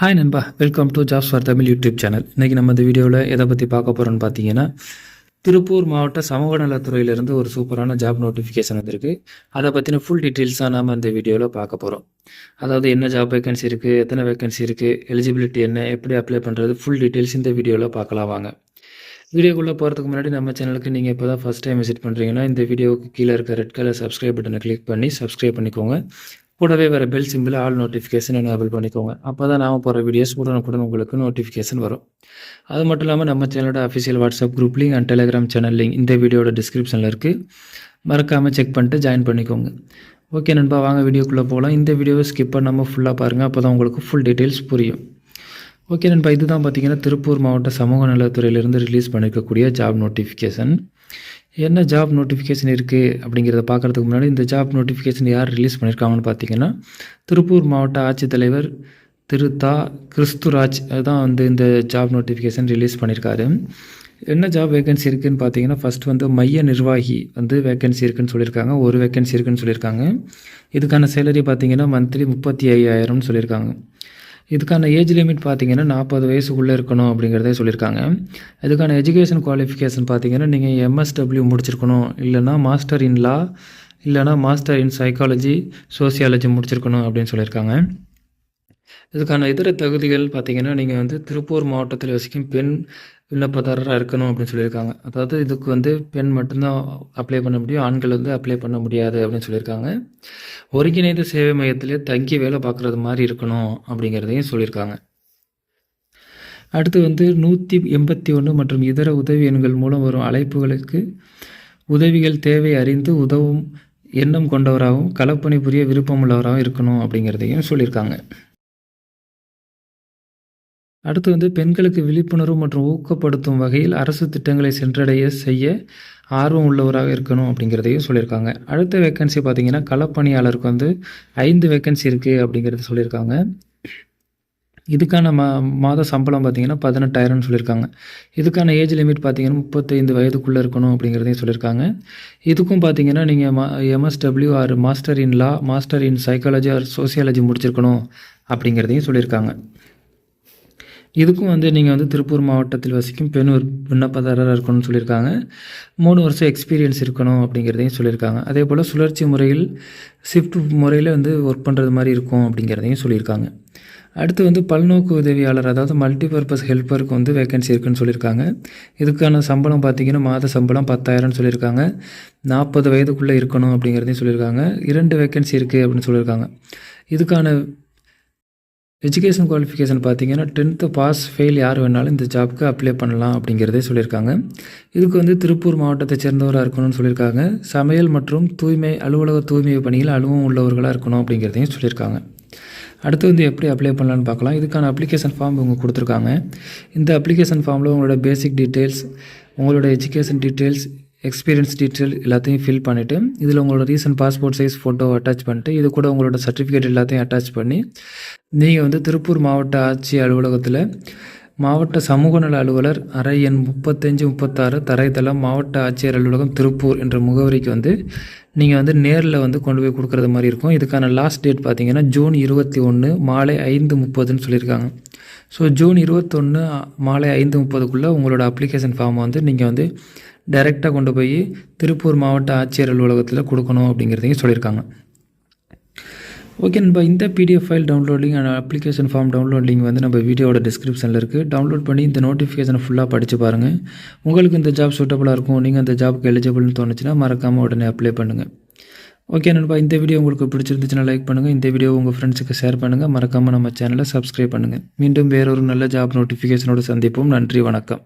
Hi நண்பா, welcome to jobs for Tamil YouTube channel. இன்றைக்கி நம்ம இந்த வீடியோவில் எதை பற்றி பார்க்க போகிறோன்னு பார்த்தீங்கன்னா, திருப்பூர் மாவட்ட சமூக நலத்துறையிலேருந்து ஒரு சூப்பரான ஜாப் நோட்டிஃபிகேஷன் வந்திருக்கு. அதை பற்றின ஃபுல் டீட்டெயில்ஸ் தான் நம்ம இந்த வீடியோவில் பார்க்க போகிறோம். அதாவது என்ன ஜாப் வேகன்சி இருக்குது, எத்தனை வேகன்சி இருக்குது, எலிஜிபிலிட்டி என்ன, எப்படி அப்ளை பண்ணுறது, ஃபுல் டீட்டெயில்ஸ் இந்த வீடியோவில் பார்க்கலாம் வாங்க. வீடியோக்குள்ளே போகிறதுக்கு முன்னாடி நம்ம சேனலுக்கு நீங்கள் இப்போ தான் ஃபஸ்ட் டைம் விசிட் பண்ணுறீங்கன்னா இந்த வீடியோவுக்கு கீழே இருக்க ரெட் கலர் சப்ஸ்கிரைப் பட்டனை கிளிக் பண்ணி சப்ஸ்கிரைப் பண்ணிக்கோங்க. கூடவே வர bell simple all notification enable பண்ணிக்கோங்க. அப்போ தான் நாம் போகிற வீடியோஸ் உடனுக்குடன் உங்களுக்கு நோட்டிஃபிகேஷன் வரும். அது மட்டும் இல்லாமல் நம்ம சேனலோட official WhatsApp group link and Telegram channel link இந்த வீடியோட டிஸ்கிரிப்ஷனில் இருக்குது. மறக்காமல் செக் பண்ணிட்டு ஜாயின் பண்ணிக்கோங்க. ஓகே நண்பா, வாங்க வீடியோக்குள்ளே போகலாம். இந்த வீடியோவை ஸ்கிப் பண்ணாமல் ஃபுல்லாக பாருங்கள், அப்போ தான் உங்களுக்கு ஃபுல் டீட்டெயில்ஸ் புரியும். ஓகே நண்பா, இதுதான் பார்த்தீங்கன்னா திருப்பூர் மாவட்ட சமூக நலத்துறையிலேருந்து ரிலீஸ் பண்ணியிருக்கக்கூடிய ஜாப் நோட்டிஃபிகேஷன். என்ன ஜாப் நோட்டிஃபிகேஷன் இருக்குது அப்படிங்கிறத பார்க்குறதுக்கு முன்னாடி இந்த ஜாப் நோட்டிஃபிகேஷன் யார் ரிலீஸ் பண்ணியிருக்காங்கன்னு பார்த்தீங்கன்னா, திருப்பூர் மாவட்ட ஆட்சித்தலைவர் திரு தா. கிறிஸ்துராஜ் தான் இந்த ஜாப் நோட்டிஃபிகேஷன் ரிலீஸ் பண்ணியிருக்காரு. என்ன ஜாப் வேகன்சி இருக்குதுன்னு பார்த்தீங்கன்னா, ஃபஸ்ட்டு மைய நிர்வாகி வேகன்சி இருக்குதுன்னு சொல்லியிருக்காங்க. ஒரு வேகன்சி இருக்குதுன்னு சொல்லியிருக்காங்க. இதுக்கான சேலரி பார்த்தீங்கன்னா மந்த்லி 35,000 சொல்லியிருக்காங்க. இதுக்கான ஏஜ் லிமிட் பார்த்தீங்கன்னா 40 வயசுக்குள்ளே இருக்கணும் அப்படிங்கிறதே சொல்லியிருக்காங்க. இதுக்கான எஜுகேஷன் குவாலிஃபிகேஷன் பார்த்தீங்கன்னா நீங்கள் MSW முடிச்சிருக்கணும், இல்லைனா மாஸ்டர் இன் லா, இல்லைனா மாஸ்டர் இன் சைக்காலஜி சோசியாலஜி முடிச்சிருக்கணும் அப்படின்னு சொல்லியிருக்காங்க. இதுக்கான இதர தகுதிகள் பார்த்தீங்கன்னா நீங்கள் திருப்பூர் மாவட்டத்தில் வசிக்கும் பெண் விண்ணப்பதாரராக இருக்கணும் அப்படின்னு சொல்லியிருக்காங்க. அதாவது இதுக்கு பெண் மட்டும்தான் அப்ளை பண்ண முடியும், ஆண்கள் அப்ளை பண்ண முடியாது அப்படின்னு சொல்லியிருக்காங்க. ஒருங்கிணைந்த சேவை மையத்திலே தங்கி வேலை பார்க்குறது மாதிரி இருக்கணும் அப்படிங்கிறதையும் சொல்லியிருக்காங்க. அடுத்து 181 மற்றும் இதர உதவி எண்கள் மூலம் வரும் அழைப்புகளுக்கு உதவிகள் தேவை அறிந்து உதவும் எண்ணம் கொண்டவராகவும் களப்பணி புரிய விருப்பமுள்ளவராகவும் இருக்கணும் அப்படிங்கிறதையும் சொல்லியிருக்காங்க. அடுத்து பெண்களுக்கு விழிப்புணர்வு மற்றும் ஊக்கப்படுத்தும் வகையில் அரசு திட்டங்களை சென்றடைய செய்ய ஆர்வம் உள்ளவராக இருக்கணும் அப்படிங்கிறதையும் சொல்லியிருக்காங்க. அடுத்த வேக்கன்சி பார்த்திங்கன்னா களப்பணியாளருக்கு 5 வேக்கன்சி இருக்குது அப்படிங்கிறது சொல்லியிருக்காங்க. இதுக்கான மாத சம்பளம் பார்த்திங்கன்னா 18,000 சொல்லியிருக்காங்க. இதுக்கான ஏஜ் லிமிட் பார்த்திங்கன்னா 35 வயதுக்குள்ளே இருக்கணும் அப்படிங்கிறதையும் சொல்லியிருக்காங்க. இதுக்கும் பார்த்திங்கன்னா நீங்கள் MSW or master in law, master in psychology or sociology முடிச்சிருக்கணும் அப்படிங்கிறதையும் சொல்லியிருக்காங்க. இதுக்கும் நீங்கள் திருப்பூர் மாவட்டத்தில் வசிக்கும் பெண் விண்ணப்பதாரராக இருக்கணும்னு சொல்லியிருக்காங்க. 3 வருஷம் எக்ஸ்பீரியன்ஸ் இருக்கணும் அப்படிங்கிறதையும் சொல்லியிருக்காங்க. அதே போல் சுழற்சி முறையில் ஷிஃப்ட் முறையில் ஒர்க் பண்ணுறது மாதிரி இருக்கும் அப்படிங்கிறதையும் சொல்லியிருக்காங்க. அடுத்து பல்நோக்கு உதவியாளர், அதாவது மல்டிபர்பஸ் ஹெல்ப்பருக்கு வேகன்சி இருக்குதுன்னு சொல்லியிருக்காங்க. இதுக்கான சம்பளம் பார்த்திங்கன்னா மாத சம்பளம் 10,000 சொல்லியிருக்காங்க. 40 வயதுக்குள்ளே இருக்கணும் அப்படிங்கிறதையும் சொல்லியிருக்காங்க. 2 வேகன்சி இருக்குது அப்படின்னு சொல்லியிருக்காங்க. இதுக்கான எஜுகேஷன் குவாலிஃபிகேஷன் பார்த்தீங்கன்னா 10th பாஸ் ஃபெயில் யார் வேணாலும் இந்த ஜாப்க்கு அப்ளை பண்ணலாம் அப்படிங்கிறதே சொல்லியிருக்காங்க. இதுக்கு திருப்பூர் மாவட்டத்தை சேர்ந்தவராக இருக்கணும்னு சொல்லியிருக்காங்க. சமையல் மற்றும் அலுவலக தூய்மை பணியில் அனுபவம் உள்ளவர்களாக இருக்கணும் அப்படிங்கிறதையும் சொல்லியிருக்காங்க. அடுத்து எப்படி அப்ளை பண்ணலான்னு பார்க்கலாம். இதுக்கான அப்ளிகேஷன் ஃபார்ம் இவங்க கொடுத்துருக்காங்க. இந்த அப்ளிகேஷன் ஃபார்மில் உங்களோட பேசிக் டீட்டெயில்ஸ், உங்களோட எஜுகேஷன் டீட்டெயில்ஸ், எக்ஸ்பீரியன்ஸ் டீட்டெயில் எல்லாத்தையும் ஃபில் பண்ணிவிட்டு இதில் உங்களோட recent passport size photo attach பண்ணிட்டு இது கூட உங்களோட சர்டிஃபிகேட் எல்லாத்தையும் அட்டாச் பண்ணி நீங்கள் திருப்பூர் மாவட்ட ஆட்சி அலுவலகத்தில் மாவட்ட சமூக நல அலுவலர், அறை எண் 3536, தரைத்தளம், மாவட்ட ஆட்சியர் அலுவலகம் திருப்பூர் என்ற முகவரிக்கு நீங்கள் நேரில் கொண்டு போய் கொடுக்குறது மாதிரி இருக்கும். இதுக்கான லாஸ்ட் டேட் பார்த்தீங்கன்னா ஜூன் 21 மாலை 5:30 சொல்லியிருக்காங்க. ஸோ ஜூன் 21 மாலை 5:30 உங்களோட அப்ளிகேஷன் ஃபார்மை நீங்கள் டைரெக்டாக கொண்டு போய் திருப்பூர் மாவட்ட ஆட்சியர் அலுவலகத்தில் கொடுக்கணும் அப்படிங்கிறதையும் சொல்லியிருக்காங்க. ஓகே நண்பா, இந்த PDF file download link and application form download link நம்ம வீடியோட டிஸ்கிரிப்ஷனில் இருக்குது. டவுன்லோட் பண்ணி இந்த நோட்டிஃபிகேஷனை ஃபுல்லாக படித்து பாருங்கள். உங்களுக்கு இந்த ஜாப் சூட்டபுளாக இருக்கும், நீங்கள் அந்த ஜாப்க்கு எலிஜிபிள்னு தோணுச்சுன்னா மறக்காமல் உடனே அப்ளை பண்ணுங்கள். ஓகே நண்பா, இந்த வீடியோ உங்களுக்கு பிடிச்சிருந்துச்சுன்னா லைக் பண்ணுங்கள். இந்த வீடியோ உங்கள் ஃப்ரெண்ட்ஸுக்கு ஷேர் பண்ணுங்கள். மறக்காமல் நம்ம சேனலை சப்ஸ்கிரைப் பண்ணுங்கள். மீண்டும் வேறொரு நல்ல ஜாப் நோட்டிஃபிகேஷனோடு சந்திப்போம். நன்றி, வணக்கம்.